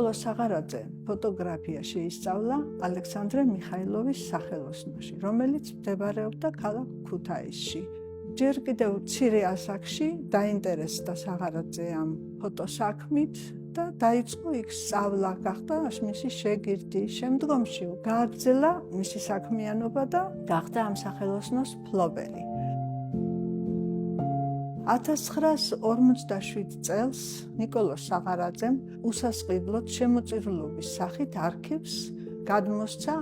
ნიკოლოზ საღარაძე ფოტოგრაფია შეისწავლა ალექსანდრე მიხაილოვის სახელოსნოში, რომელიც მდებარეობდა ქალაქ ქუთაისში. ჯერ კიდევ მცირე ასაკში დაინტერესდა საღარაძე ამ ფოტოსაქმით და დაიწყო იქ სწავლა, გახდა მისი შეგირდი. შემდგომში გააგრძელა მისი საქმიანობა და გახდა ამ სახელოსნოს მფლობელი. 1947 წელს ნიკოლოზ საღარაძემ უსასყიდლოდ შემოწირულობის სახით არქივს გადმოსცა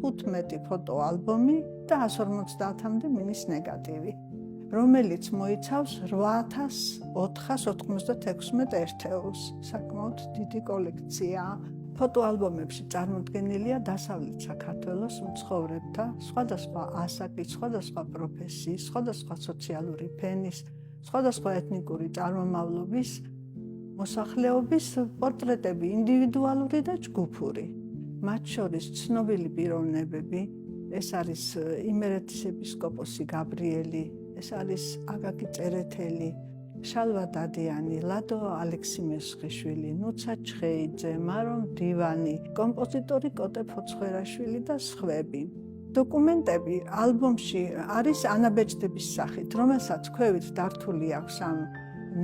15 ფოტოალბომი და 150-მდე მინის ნეგატივი, რომელიც მოიცავს 8496 ერთეულს. საკმაოდ დიდი კოლექციაა. ფოტოალბომებში წარმოდგენილია დასავლეთ საქართველოს მცხოვრებთა სხვადასხვა ასაკის, სხვადასხვა პროფესიის, სხვადასხვა სოციალური ფენის, სხვადასხვა ეთნიკური წარმომავლობის მოსახლეობის პორტრეტები, ინდივიდუალური და ჯგუფური. მათ შორის ცნობილი პიროვნებები, ეს არის იმერეთის ეპისკოპოსი გაბრიელი, ეს არის აკაკი წერეთელი, შალვა დადიანი, ლადო ალექსი-მესხიშვილი, ნუცა ჩხეიძე, მარო მდივანი, კომპოზიტორი კოტე ფოცხვერაშვილი და სხვები. დოკუმენტები ალბომში არის ანაბეჭდების სახით, რომელსაც ქვევით დართული აქვს ამ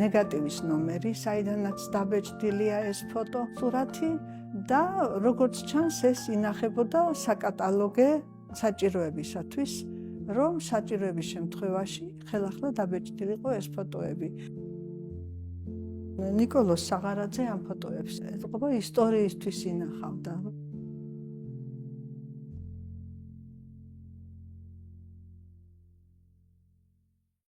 ნეგატივის ნომერი, საიდანაც დაბეჭდილია ეს ფოტოსურათი და როგორც ჩანს, ეს ინახებოდა საკატალოგე საჭიროებისათვის, რომ საჭიროების შემთხვევაში ხელახლა დაბეჭდილიყო ეს ფოტოები. ნიკოლოზ საღარაძე ამ ფოტოებს ეთყობა ისტორიისთვის ინახავდა.